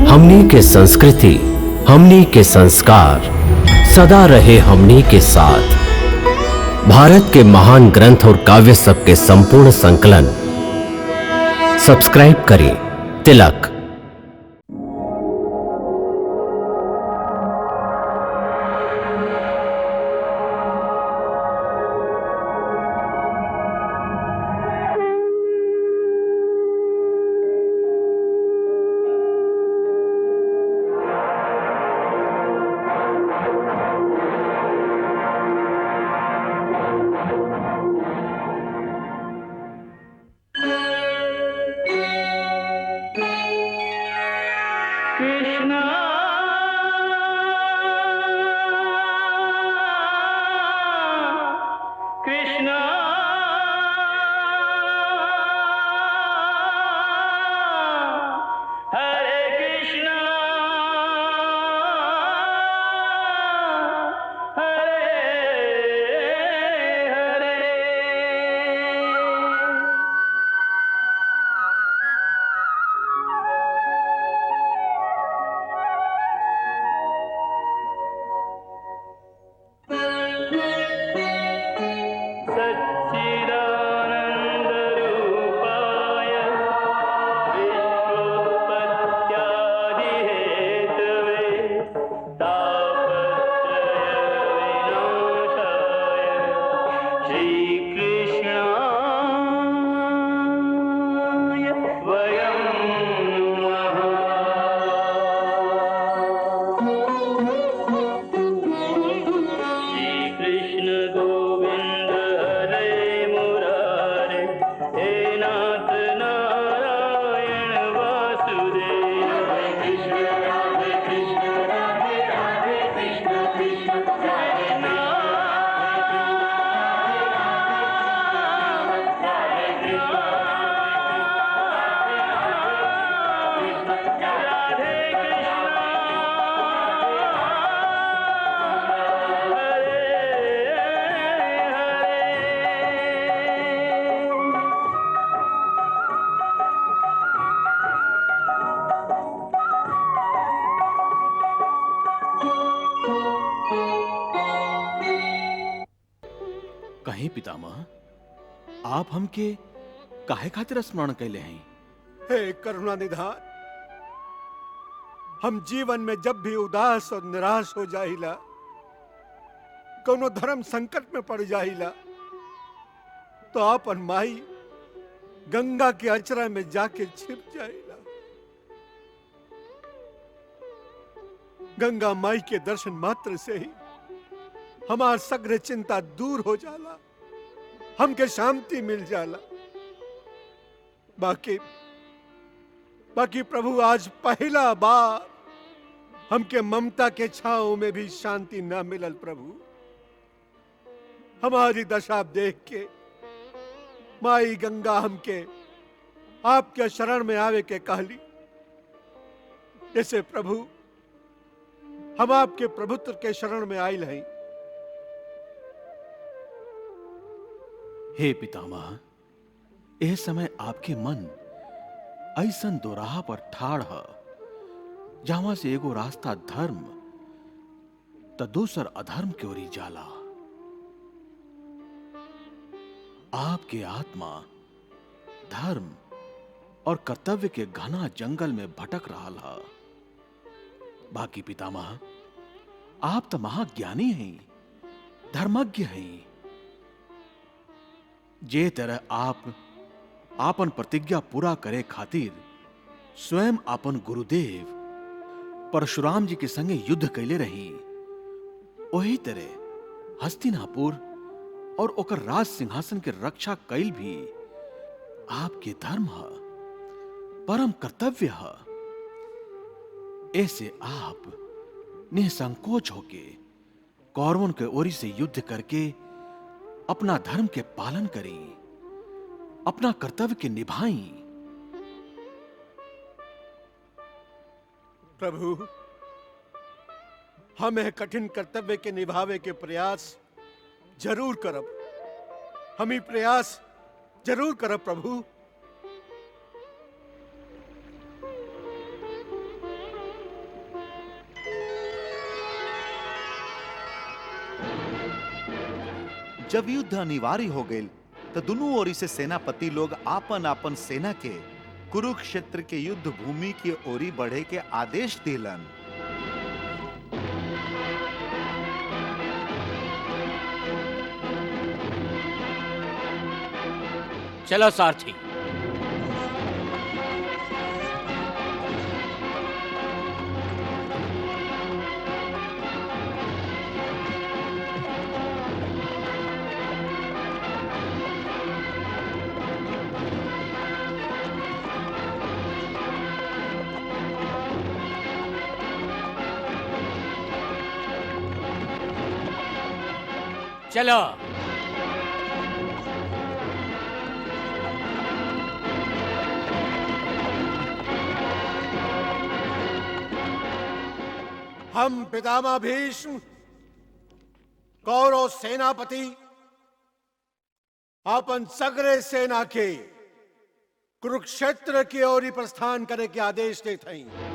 हमनी के संस्कृति, हमनी के संस्कार सदा रहे हमनी के साथ। भारत के महान ग्रंथ और काव्य सब के संपूर्ण संकलन सब्सक्राइब करें तिलक। कहीं पितामह, आप हमके काहे खातिर स्मरण कैले हैं? हे करुणा निधान, हम जीवन में जब भी उदास और निराश हो जाइला, कोनो धर्म संकट में पड़ जाइला, तो आपन माई गंगा के अचरा में जाके छिप जाइला। गंगा माई के दर्शन मात्र से ही हमार सग्र चिंता दूर हो जाला, हमके शांति मिल जाला। बाकी प्रभु आज पहला बार हमके ममता के छांव में भी शांति ना मिलल। प्रभु हमारी दशा देख के माई गंगा हमके आपके शरण में आवे के कहली। ऐसे प्रभु हम आपके प्रभुत्व के शरण में आइल हैं। हे पितामह, यह समय आपके मन ऐसन दोराहा पर ठाड़ है जहां से एगो रास्ता धर्म तो दूसर अधर्म की ओरी जाला। आपके आत्मा धर्म और कर्तव्य के घना जंगल में भटक रहा है। बाकी पितामह, आप तो महाज्ञानी हैं, धर्मज्ञ हैं। जे तरह आप आपन प्रतिज्ञा पूरा करे खातिर स्वयं आपन गुरुदेव परशुराम जी के संगे युद्ध कैले रही, वही तरह हस्तिनापुर और ओकर राज सिंहासन के रक्षा कैल भी आपके धर्म है, परम कर्तव्य है। ऐसे आप निसंकोच होके कौरवों के ओरी से युद्ध करके अपना धर्म के पालन करें, अपना कर्तव्य के निभाएं। प्रभु, हम यह कठिन कर्तव्य के निभावे के प्रयास जरूर करब। हम ही प्रयास जरूर करब प्रभु। जब युद्ध अनिवार्य हो गए तो दोनों ओरी से सेनापति लोग आपन आपन सेना के कुरुक्षेत्र के युद्ध भूमि की ओरी बढ़े के आदेश दिलन। चलो सारथी। चलो। हम पितामह भीष्म कौरव सेनापति अपन सगरे सेना के कुरुक्षेत्र की ओर प्रस्थान करे के आदेश देते हैं।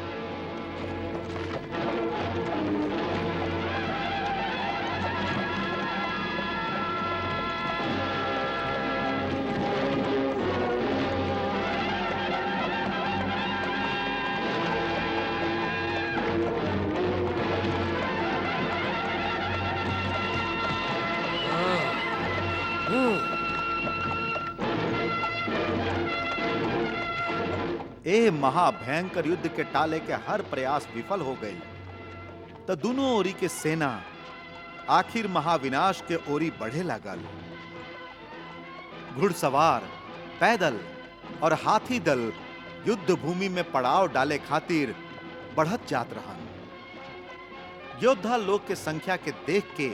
ए महाभयंकर युद्ध के टाले के हर प्रयास विफल हो गई तो दोनों ओरी के सेना आखिर महाविनाश के ओरी बढ़े लागल। घुड़सवार, पैदल और हाथी दल युद्ध भूमि में पड़ाव डाले खातिर बढ़त जात रहन। योद्धा लोग के संख्या के देख के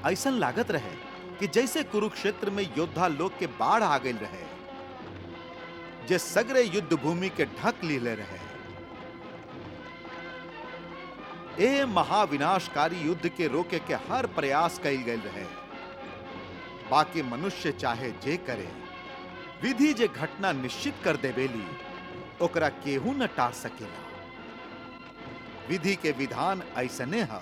ऐसन लागत रहे कि जैसे कुरुक्षेत्र में योद्धा लोग के बाढ़ आ गई रहे, जे सगरे युद्ध भूमि के ढक लीले रहे। ए महाविनाशकारी युद्ध के रोके के हर प्रयास कइल गए रहे। बाकी मनुष्य चाहे जे करे, विधि जे घटना निश्चित कर देवेली ओकरा केहू न टार सकेला। विधि के विधान ऐसने है।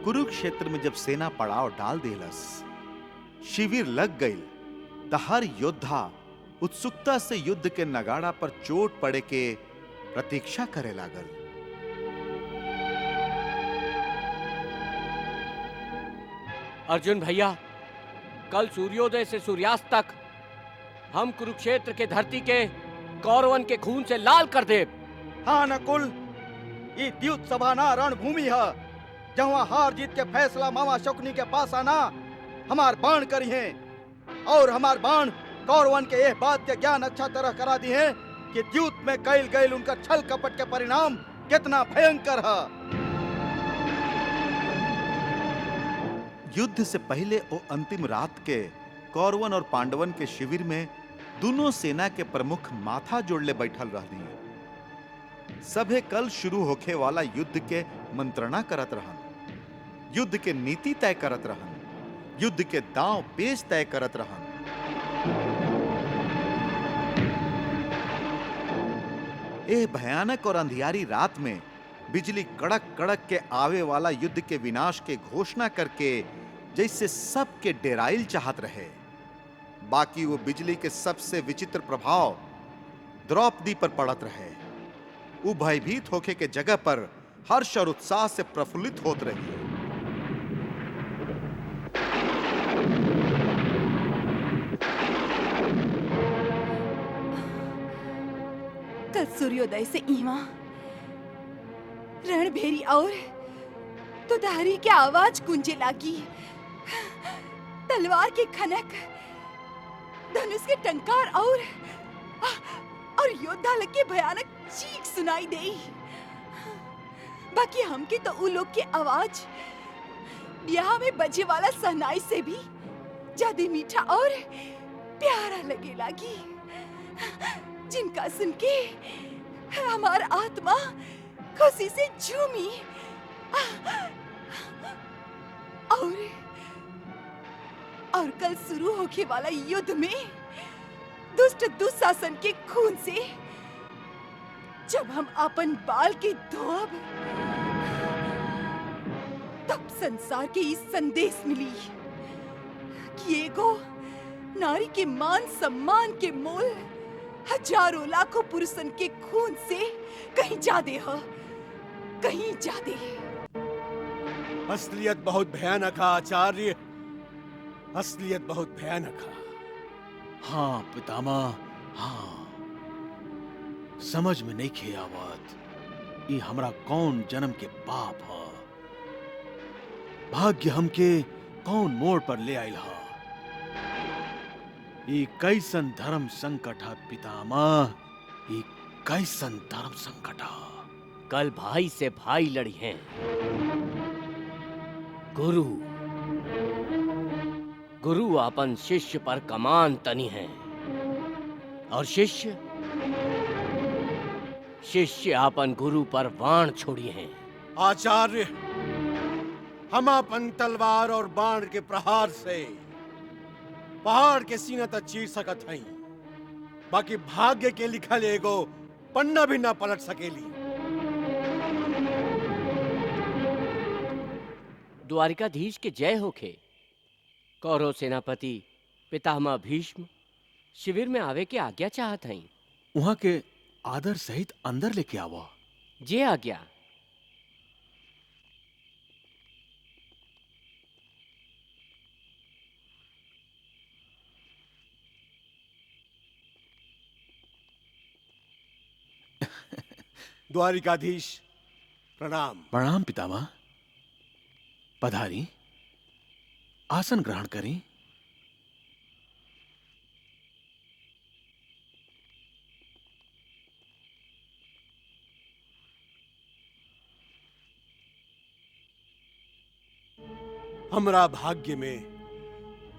कुरुक्षेत्र में जब सेना पड़ाव डाल देलस, शिविर लग गई, तो हर योद्धा उत्सुकता से युद्ध के नगाड़ा पर चोट पड़े के प्रतीक्षा करे लागल। अर्जुन भैया, कल सूर्योदय से सूर्यास्त तक हम कुरुक्षेत्र के धरती के कौरवन के खून से लाल कर दे। हाँ नकुल, ये द्युत सभा ना रणभूमि है, जहाँ हार जीत के फैसला मामा शकुनी के पास आना हमार बाण करी है। और हमार बाण कौरवन के यह बात के ज्ञान अच्छा तरह करा दी है कि द्युत में कैल गैल उनका छल कपट के परिणाम कितना भयंकर है। युद्ध से पहले वो अंतिम रात के कौरवन और पांडवन के शिविर में दोनों सेना के प्रमुख माथा जोड़ले बैठल रहनी। सभे कल शुरू होखे वाला युद्ध के मंत्रणा करत रहन, युद्ध के नीति तय करत रहन, युद्ध के दांव पेच तय करत रहन। ए भयानक और अंधियारी रात में बिजली कड़क कड़क के आवे वाला युद्ध के विनाश के घोषणा करके जैसे सबके डेराइल चाहत रहे। बाकी वो बिजली के सबसे विचित्र प्रभाव द्रौपदी पर पड़त रहे। वो भयभीत होके के जगह पर हर्ष और उत्साह से प्रफुल्लित होत रही। कल सूर्योदय से ईवा रणभेरी और तुधारी की आवाज गूंजे लागी। तलवार के खनक, धनुष के टंकार और योद्धा लग के भयानक चीख सुनाई देई। बाकी हमके तो उ लोग की आवाज ब्याह में बजे वाला सहनाई से भी ज्यादा मीठा और प्यारा लगे लागी, जिनका सुन के हमार आत्मा खुशी से झूमी। और कल शुरू होके वाला युद्ध में दुष्ट दुशासन के खून से जब हम अपन बाल के धोब, तब संसार के इस संदेश मिली कि एगो नारी के मान सम्मान के मोल हजारों लाखों पुरुषन के खून से कहीं ज्यादा है, कहीं ज्यादा। असलियत बहुत भयानक है आचार्य, असलियत बहुत भयानक है। हाँ पितामह, हाँ समझ में नहीं खे आवत। ये हमरा कौन जन्म के पाप है, भाग्य हमके कौन मोड़ पर ले आयल है। ये कैसन धर्म संकट है पितामह, ये कैसन धर्म संकट है। कल भाई से भाई लड़ी हैं। गुरु अपन शिष्य पर कमान तनी है और शिष्य अपन गुरु पर बाण छोड़ी हैं। आचार्य, हम अपन तलवार और बाण के प्रहार से पहाड़ के सीना तक चीर सकत हई, बाकी भाग्य के लिखल एगो पन्ना भी ना पलट सकेली। द्वारिकाधीश के जय होखे। कौरव सेनापति पितामह भीष्म शिविर में आवे के आज्ञा चाहत हई। वहां के आदर सहित अंदर लेके आवा। जे आज्ञा। द्वारिकाधीश प्रणाम। प्रणाम पितामह। पधारी, आसन ग्रहण करें। हमरा भाग्य में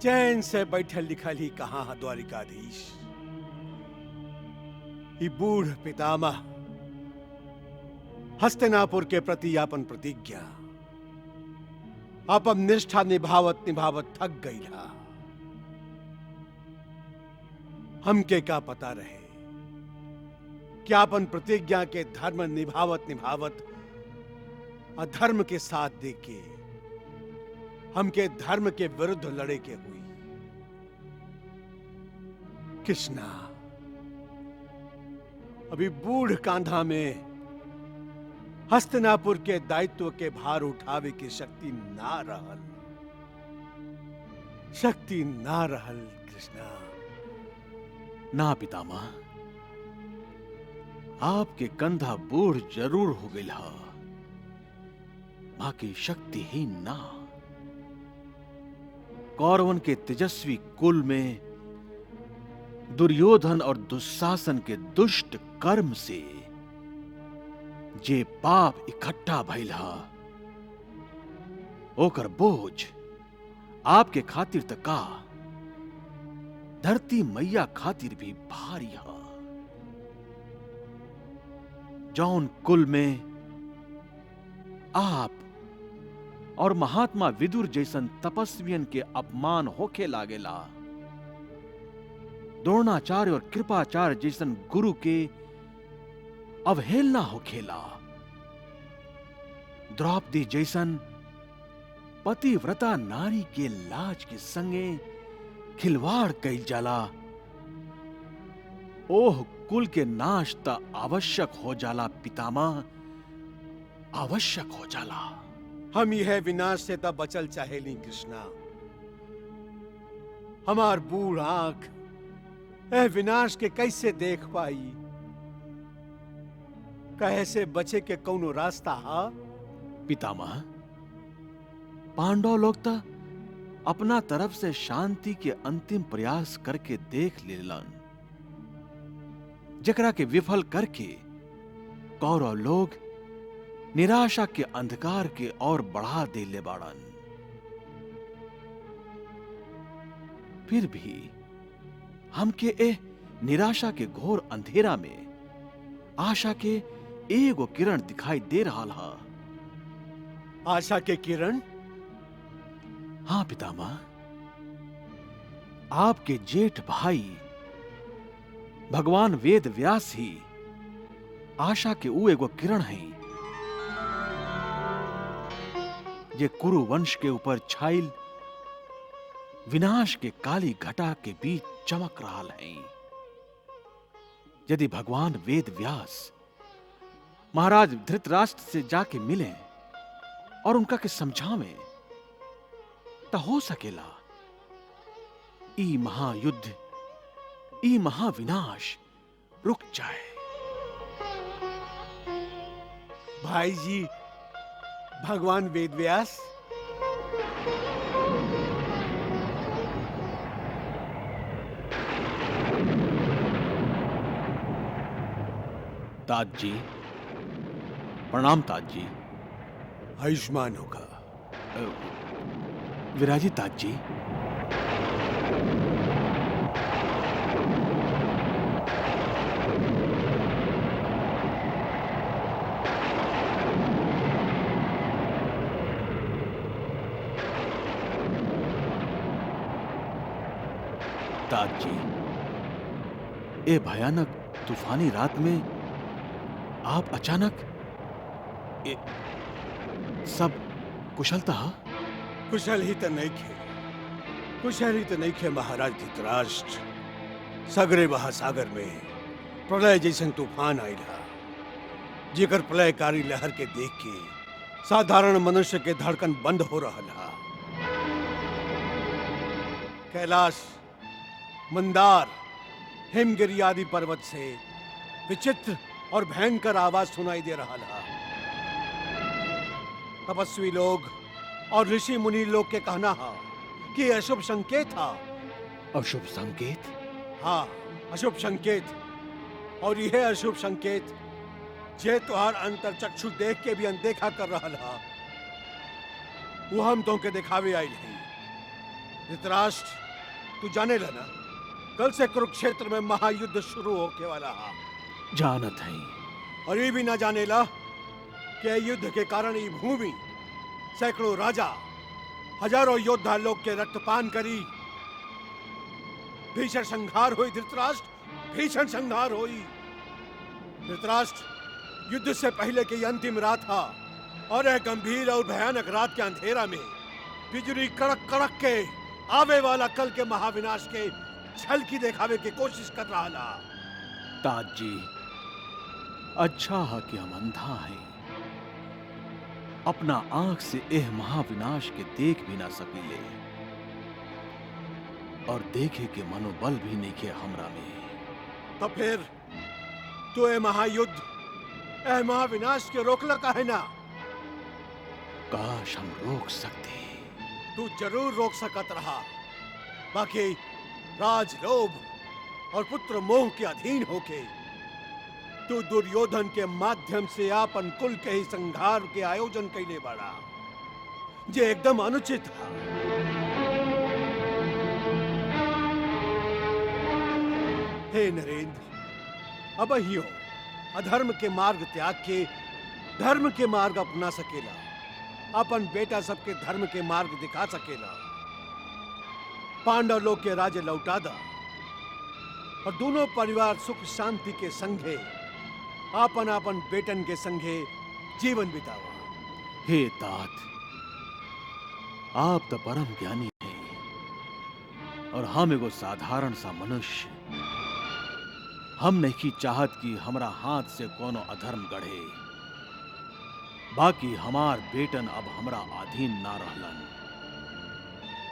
चैन से बैठल लिखल ही कहाँ है द्वारिकाधीश। ई बूढ़ पितामह हस्तिनापुर के प्रति अपन प्रतिज्ञा, अपन निष्ठा निभावत निभावत थक गई था। हमके का पता रहे कि अपन प्रतिज्ञा के धर्म निभावत निभावत अधर्म के साथ देके हमके धर्म के विरुद्ध लड़े के हुई। कृष्णा, अभी बूढ़ कांधा में हस्तिनापुर के दायित्व के भार उठावे की शक्ति ना रहल, शक्ति ना रहल कृष्णा। ना पितामह, आपके कंधा बूढ़ जरूर हो गई हा, बाकी शक्तिहीन ना। कौरवन के तेजस्वी कुल में दुर्योधन और दुशासन के दुष्ट कर्म से जे पाप इकट्ठा भइल हा, ओकर बोझ आपके खातिर त का धरती मैया खातिर भी भारी हा। जौन कुल में आप और महात्मा विदुर जैसन तपस्वियन के अपमान होके लागेला, द्रोणाचार्य और कृपाचार्य जैसन गुरु के अवहेलना होखेला, द्रौपदी जैसन पतिव्रता नारी के लाज के संगे खिलवाड़ कइल जाला, ओह कुल के नाश त आवश्यक हो जाला पितामह, आवश्यक हो जाला। हम यह विनाश से तब बचल चाहेली कृष्णा। हमार बूढ़ आंख यह विनाश के कैसे देख पाई? कहे से बचे के कौनो रास्ता हा? पितामह, पांडव लोग त अपना तरफ से शांति के अंतिम प्रयास करके देख लेलन, जकरा के विफल करके कौरव लोग निराशा के अंधकार के और बढ़ा देले बाड़न। फिर भी हमके ए निराशा के घोर अंधेरा में आशा के एगो किरण दिखाई दे रहा हा। आशा के किरण? हाँ पितामह, आपके जेठ भाई भगवान वेद व्यास ही आशा के ऊ एगो किरण है जे कुरु वंश के ऊपर छाइल विनाश के काली घटा के बीच चमक रहा है। यदि भगवान वेद व्यास महाराज धृतराष्ट्र से जाके मिले और उनका के समझावे तो हो सकेला ई महायुद्ध, ई महाविनाश रुक जाए। भाई जी, भगवान वेदव्यास? तात जी प्रणाम। तात जी आयुष्मान होगा। विराजी तात जी। तात जी, ए भयानक तूफानी रात में आप अचानक सब कुशलता? कुशल ही तो नहीं खे, कुशल ही तो नहीं खे महाराज धृतराष्ट्र। सगरे महासागर में प्रलय जैसन तूफान आइला, जेकर प्रलयकारी लहर के देख के साधारण मनुष्य के धड़कन बंद हो रहा था। कैलाश, मंदार, हिमगिरी आदि पर्वत से विचित्र और भयंकर आवाज सुनाई दे रहा था। तपस्वी लोग और ऋषि मुनि लोग के कहना है कि यह अशुभ संकेत था। अशुभ संकेत? हाँ, अशुभ संकेत। और यह अशुभ संकेत जे तुहार अंतर चक्षु देख के भी अनदेखा कर रहा था, वो हम तो के दिखावे आई नहीं। धृतराष्ट्र, तू जाने लना कल से कुरुक्षेत्र में महायुद्ध शुरू होके वाला है। जानत है। और ये भी ना जाने ला कि युद्ध के कारण ये भूमि सैकड़ों राजा, हजारों योद्धा लोग के रक्तपान करी। भीषण संहार हुई धृतराष्ट्र, भीषण संहार हुई। धृतराष्ट्र, युद्ध से पहले की अंतिम रात था और यह गंभीर और भयानक रात के अंधेरा में बिजली कड़क कड़क के आवे वाला कल के महाविनाश के झलकी दिखावे की कोशिश कर रहा था। तात जी, अच्छा है कि हम अंधा हैं, अपना आंख से एह महाविनाश के देख भी ना सकीले और देखे के मनोबल भी नहीं के हमरा में। तो फिर तो ये महायुद्ध, ये महाविनाश के रोकला का है ना? काश हम रोक सकते। तू जरूर रोक सकत रहा, बाकी राज लोभ और पुत्र मोह के अधीन होके तू दुर्योधन के माध्यम से आपन कुल के ही संहार के आयोजन कैले बाड़ा, जे एकदम अनुचित था। हे नरेंद्र, अब हियो अधर्म के मार्ग त्याग के धर्म के मार्ग अपना सकेला, अपन बेटा सबके धर्म के मार्ग दिखा सकेला। पांडव लोग के राज्य लौटा दा और दोनों परिवार सुख शांति के संगे आपन आपन बेटन के संगे जीवन बितावा। हे तात, आप तो परम ज्ञानी हैं और हम एगो साधारण सा मनुष्य। हम नहीं चाहत कि हमरा हाथ से कोनो अधर्म गढ़े। बाकी हमार बेटन अब हमरा अधीन ना रहलन।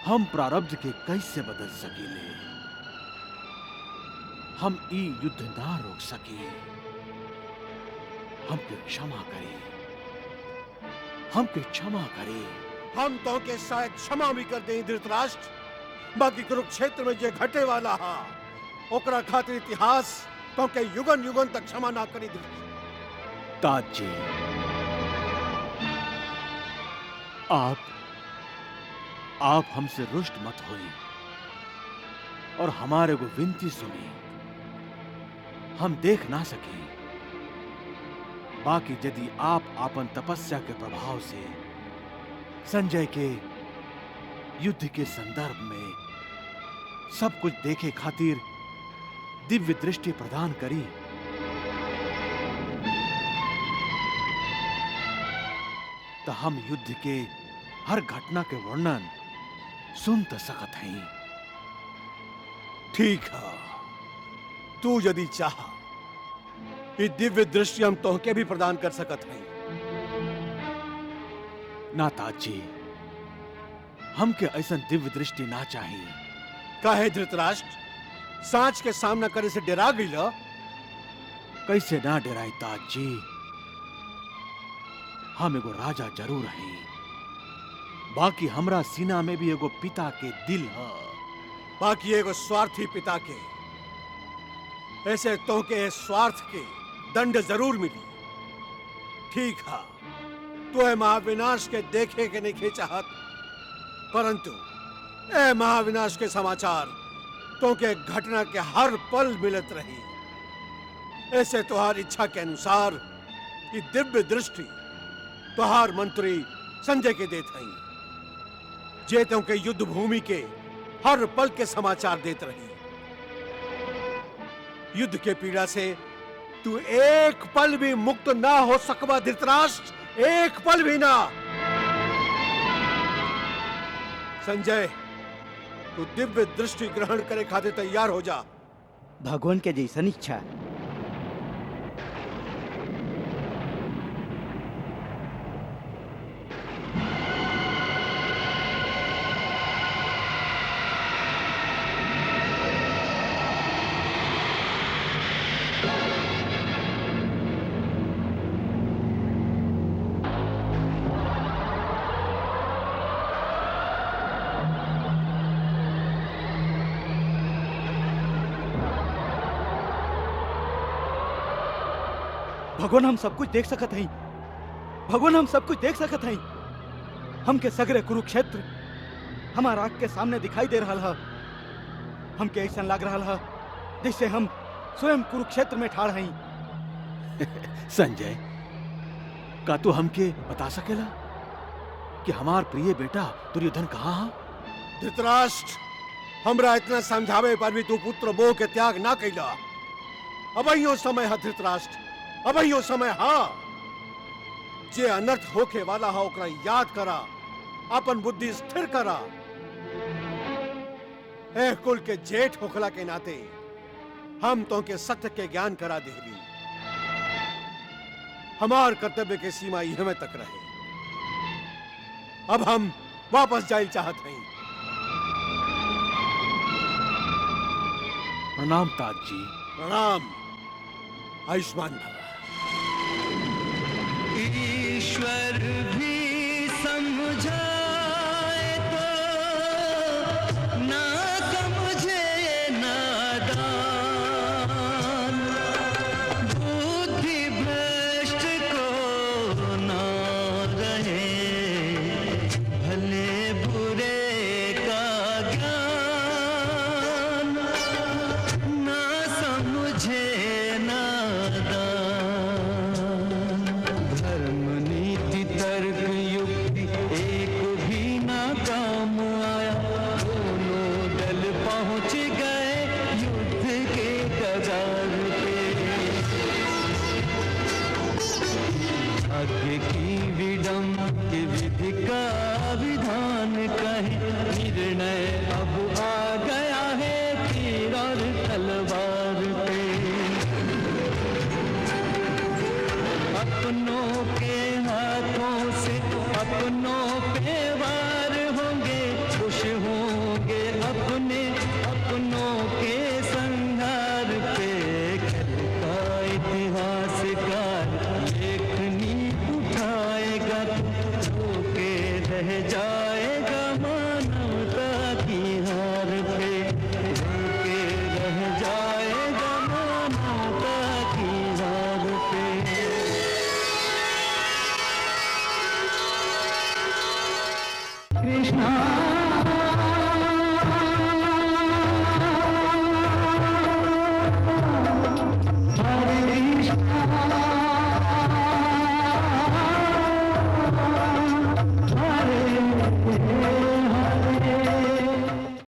हम प्रारब्ध के कैसे बदल सकीले? हम ई युद्ध ना रोक सके। हमके क्षमा करे, हमके क्षमा करे। हम तो के शायद क्षमा भी कर दें धृतराष्ट्र, बाकी कुरुक्षेत्र में जे घटे वाला हा ओकरा खातिर इतिहास तो के युगन युगन तक क्षमा ना करी। तात जी, आप हमसे रुष्ट मत होई और हमारे को विनती सुनी। हम देख ना सके, बाकी यदि आप आपन तपस्या के प्रभाव से संजय के युद्ध के संदर्भ में सब कुछ देखे खातिर दिव्य दृष्टि प्रदान करी, तो हम युद्ध के हर घटना के वर्णन सुन तो सकत हैं। ठीक है, तू यदि चाह ये दिव्य दृष्टि हम तोहके भी प्रदान कर सकत हैं। ना तात जी, हमके ऐसा दिव्य दृष्टि ना चाहिए। काहे धृतराष्ट्र, सांच के सामना करे से डरा गईला? कैसे ना डराई तात जी, हम एगो राजा जरूर हैं, बाकी हमरा सीना में भी एगो पिता के दिल है। बाकी एगो स्वार्थी पिता के, ऐसे तो के स्वार्थ के दंड जरूर मिली। ठीक है, तो है महाविनाश के देखे के नहीं चाहत, परंतु ए महाविनाश के समाचार तो के घटना के हर पल मिलत रही। ऐसे तुहार इच्छा के अनुसार ये दिव्य दृष्टि तुहार मंत्री संजय के देत हई, जे तो के युद्ध भूमि के हर पल के समाचार देत रही। युद्ध के पीड़ा से तू एक पल भी मुक्त ना हो सकबा धृतराष्ट्र, एक पल भी ना। संजय, तू दिव्य दृष्टि ग्रहण करे खातिर तैयार हो जा। भगवान के जैसन इच्छा। भगवान हम सब कुछ देख सकत हई, भगवान हम सब कुछ देख सकत हई। हमके सगरे कुरुक्षेत्र हमारा आँख के सामने दिखाई दे रहा है। हमके ऐसा लग रहा है जैसे हम स्वयं कुरुक्षेत्र में ठाड़ हई। संजय, का तू हमके बता सकेला कि हमार प्रिय बेटा दुर्योधन कहाँ है? धृतराष्ट्र, हमरा इतना समझावे पर भी तू पुत्र मोह के त्याग ना कैला। अब यो समय है धृतराष्ट्र, अब यो समय हा। जे अनर्थ होके वाला हा ओकरा याद करा, अपन बुद्धि स्थिर करा। ए कुल के जेठ होखला के नाते हम तो के सत्य के ज्ञान करा देहली। हमार कर्तव्य के सीमा यह तक रहे। अब हम वापस जाइल चाहत हैं। प्रणाम तात जी। प्रणाम। आयुष्मान भव। ईश्वर भी समझा